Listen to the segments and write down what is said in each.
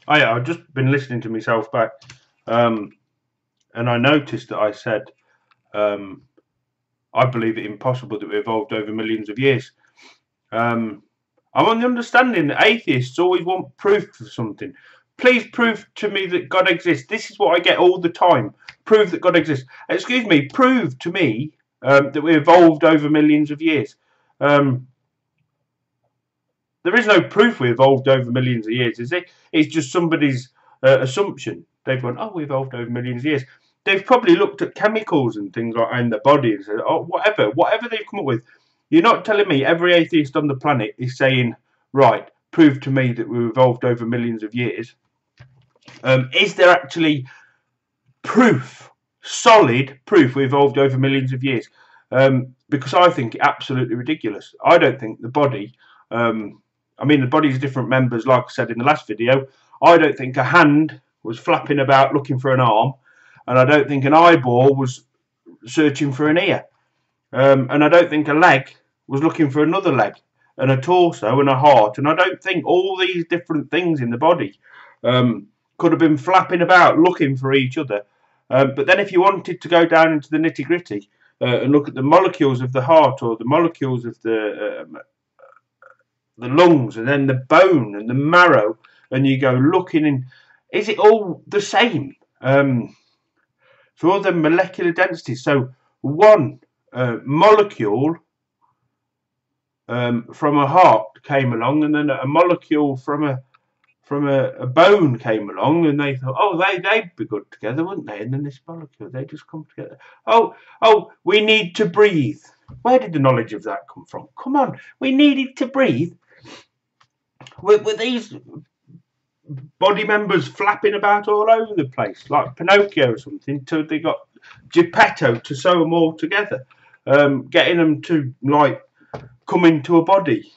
I've just been listening to myself back, um, and I noticed that I said um, I believe it impossible that we evolved over millions of years. Um, I'm on the understanding that atheists always want proof of something. Please prove to me that God exists. This is what I get all the time. Prove that God exists. Excuse me. Prove to me that we evolved over millions of years. Um, there is no proof we evolved over millions of years, is it? It's just somebody's assumption. They've gone, oh, we evolved over millions of years. They've probably looked at chemicals and things like in the body and said, oh, whatever they've come up with. You're not telling me every atheist on the planet is saying, right, prove to me that we evolved over millions of years. Is there actually proof, solid proof we evolved over millions of years? Because I think it absolutely ridiculous. I don't think the body, the body's different members, like I said in the last video. I don't think a hand was flapping about looking for an arm, and I don't think an eyeball was searching for an ear, and I don't think a leg was looking for another leg, and a torso and a heart, and I don't think all these different things in the body could have been flapping about looking for each other. But then if you wanted to go down into the nitty gritty and look at the molecules of the heart or the molecules of the lungs and then the bone and the marrow, and you go looking in, is it all the same? For all the molecular densities, so one molecule from a heart came along, and then a molecule from a bone came along, and they thought, oh, they'd be good together, wouldn't they? And then this molecule, they just come together. Oh, we need to breathe. Where did the knowledge of that come from? Come on, we needed to breathe. Were these body members flapping about all over the place, like Pinocchio or something, till they got Geppetto to sew them all together, getting them to, like, come into a body?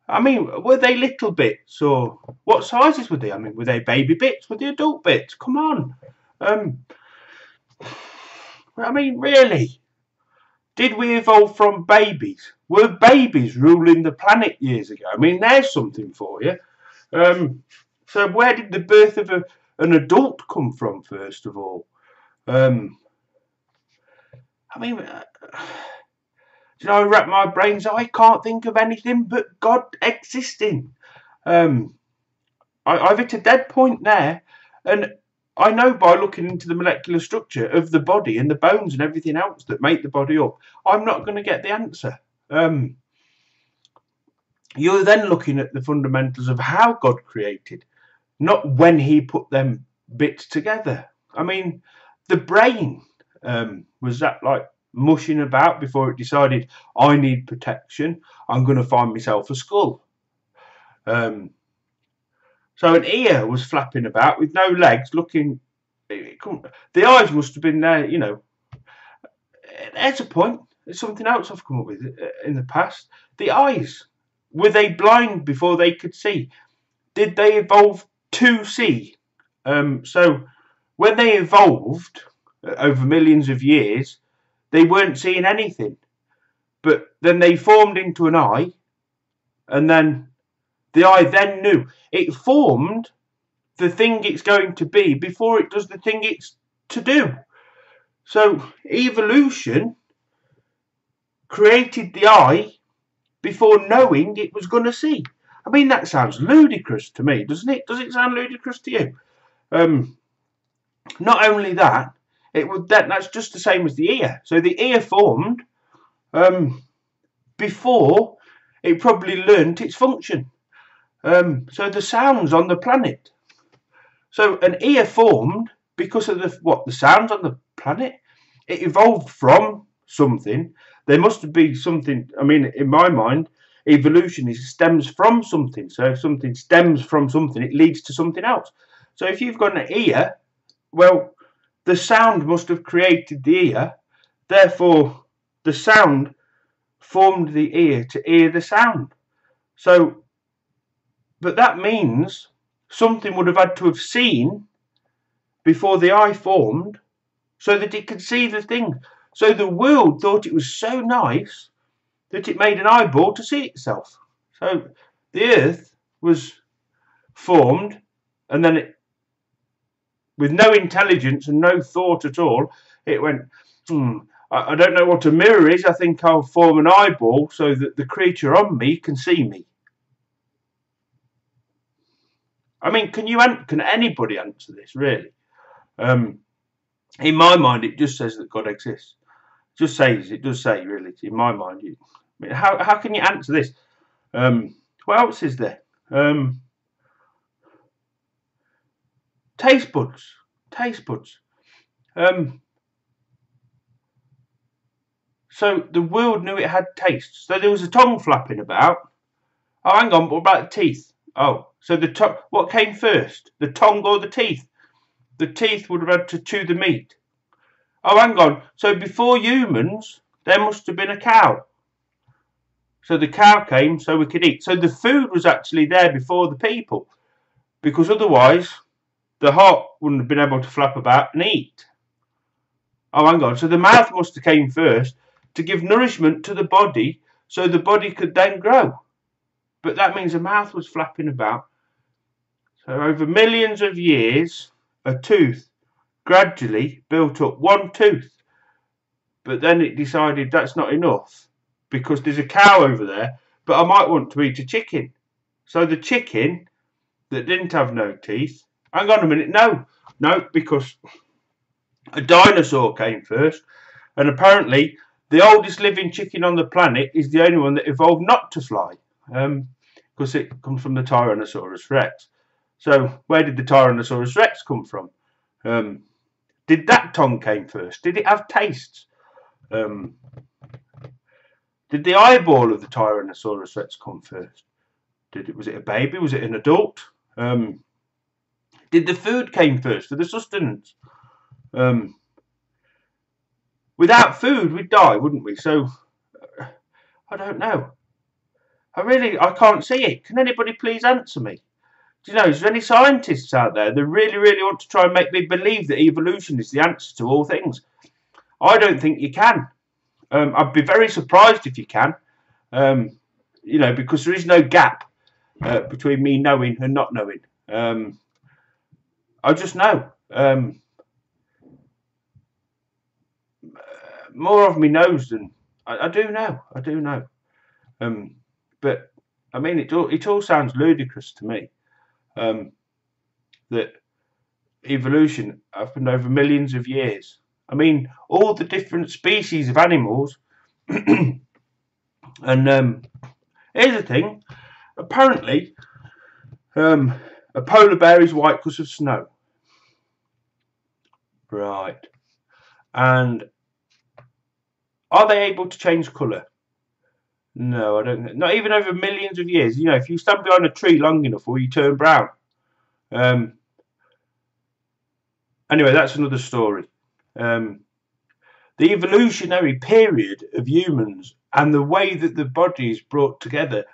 I mean, were they little bits, or what sizes were they? I mean, were they baby bits? Were they adult bits? Come on. I mean, really? Did we evolve from babies? Were babies ruling the planet years ago? I mean, there's something for you. So where did the birth of an adult come from, first of all? I mean, I wrap my brains, I can't think of anything but God existing. I've hit a dead point there, and I know by looking into the molecular structure of the body and the bones and everything else that make the body up, I'm not going to get the answer. You're then looking at the fundamentals of how God created, not when he put them bits together. I mean, the brain, was that like mushing about before it decided, I need protection, I'm going to find myself a skull? So an ear was flapping about with no legs, looking. The eyes must have been there, you know. There's a point. There's something else I've come up with in the past. The eyes. Were they blind before they could see? Did they evolve to see? So when they evolved over millions of years, they weren't seeing anything. But then they formed into an eye, and then the eye then knew. It formed the thing it's going to be before it does the thing it's to do. So evolution created the eye before knowing it was going to see. I mean, that sounds ludicrous to me, doesn't it? Does it sound ludicrous to you? Not only that, that's just the same as the ear. So the ear formed before it probably learnt its function. So the sounds on the planet. So an ear formed because of the sounds on the planet. It evolved from something. There must be something. I mean, in my mind, evolution stems from something. So if something stems from something, it leads to something else. So if you've got an ear, well, the sound must have created the ear. Therefore, the sound formed the ear to hear the sound. So, but that means something would have had to have seen before the eye formed so that it could see the thing. So the world thought it was so nice that it made an eyeball to see itself. So the earth was formed And then it, with no intelligence and no thought at all, it went, I don't know what a mirror is. I think I'll form an eyeball so that the creature on me can see me. I mean, can anybody answer this, really? In my mind, it just says that God exists. It does say, really, in my mind. I mean, how can you answer this? What else is there? Taste buds. So the world knew it had taste. So there was a tongue flapping about. Oh, hang on, what about the teeth? Oh, so what came first? The tongue or the teeth? The teeth would have had to chew the meat. Oh, hang on. So before humans, there must have been a cow. So the cow came so we could eat. So the food was actually there before the people. Because otherwise, the heart wouldn't have been able to flap about and eat. Oh, hang on. So the mouth must have came first to give nourishment to the body so the body could then grow. But that means the mouth was flapping about. So over millions of years, a tooth gradually built up, one tooth. But then it decided that's not enough because there's a cow over there, but I might want to eat a chicken. So the chicken that didn't have no teeth, hang on a minute, no, because a dinosaur came first, and apparently the oldest living chicken on the planet is the only one that evolved not to fly, because it comes from the Tyrannosaurus Rex. So where did the Tyrannosaurus Rex come from? Did that tongue came first? Did it have tastes? Did the eyeball of the Tyrannosaurus Rex come first? Was it a baby? Was it an adult? Did the food came first for the sustenance? Without food, we'd die, wouldn't we? So I don't know. I can't see it. Can anybody please answer me? Do you know, is there any scientists out there that really want to try and make me believe that evolution is the answer to all things? I don't think you can. I'd be very surprised if you can. You know, because there is no gap between me knowing and not knowing. I just know. More of me knows than I do know. But I mean, it all sounds ludicrous to me. That evolution happened over millions of years. I mean, all the different species of animals. And here's the thing. Apparently, a polar bear is white because of snow. Right. And are they able to change colour? No, I don't think. Not even over millions of years. You know, if you stand behind a tree long enough, will you turn brown? Anyway, that's another story. The evolutionary period of humans and the way that the body is brought together,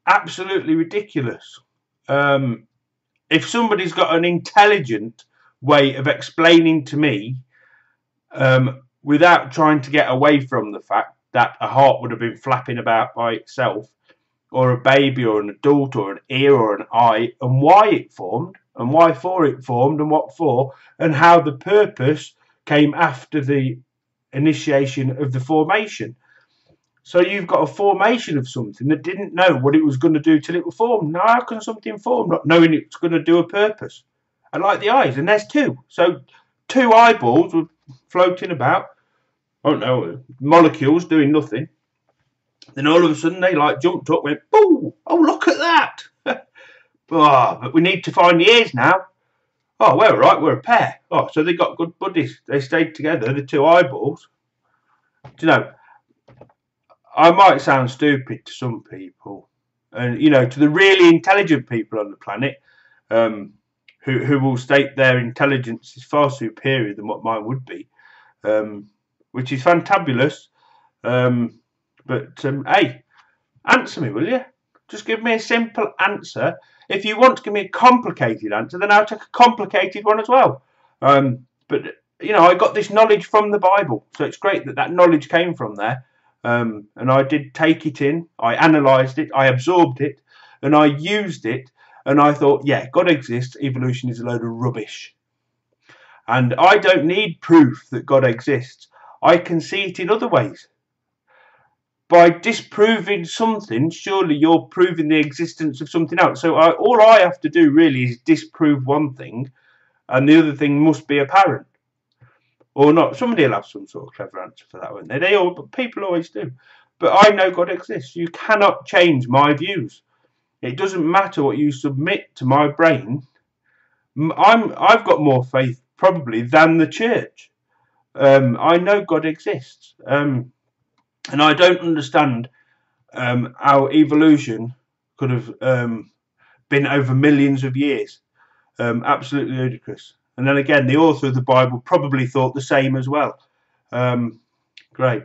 absolutely ridiculous. If somebody's got an intelligent way of explaining to me, without trying to get away from the fact that a heart would have been flapping about by itself, or a baby or an adult or an ear or an eye, and why it formed, and why for it formed, and what for, and how the purpose came after the initiation of the formation. So you've got a formation of something that didn't know what it was going to do till it was formed. Now how can something form not knowing it's going to do a purpose? And like the eyes, and there's two. So two eyeballs were floating about, I don't know, molecules doing nothing. Then all of a sudden they like jumped up, went, "Boo! Oh, look at that!" Oh, but we need to find the ears now. Oh, we're right, we're a pair. Oh, so they got good buddies. They stayed together, the two eyeballs. Do you know, I might sound stupid to some people, and you know, to the really intelligent people on the planet, who will state their intelligence is far superior than what mine would be, which is fantabulous. But hey, answer me, will you? Just give me a simple answer. If you want to give me a complicated answer, then I'll take a complicated one as well. But you know, I got this knowledge from the Bible, so it's great that that knowledge came from there. And I did take it in, I analysed it, I absorbed it, and I used it and I thought, yeah, God exists, evolution is a load of rubbish. And I don't need proof that God exists. I can see it in other ways. By disproving something, surely you're proving the existence of something else. So all I have to do really is disprove one thing, and the other thing must be apparent. Or not. Somebody will have some sort of clever answer for that, won't they? People always do. But I know God exists. You cannot change my views. It doesn't matter what you submit to my brain. I've got more faith probably than the church. I know God exists, and I don't understand how evolution could have been over millions of years. Absolutely ludicrous. And then again, the author of the Bible probably thought the same as well. Great.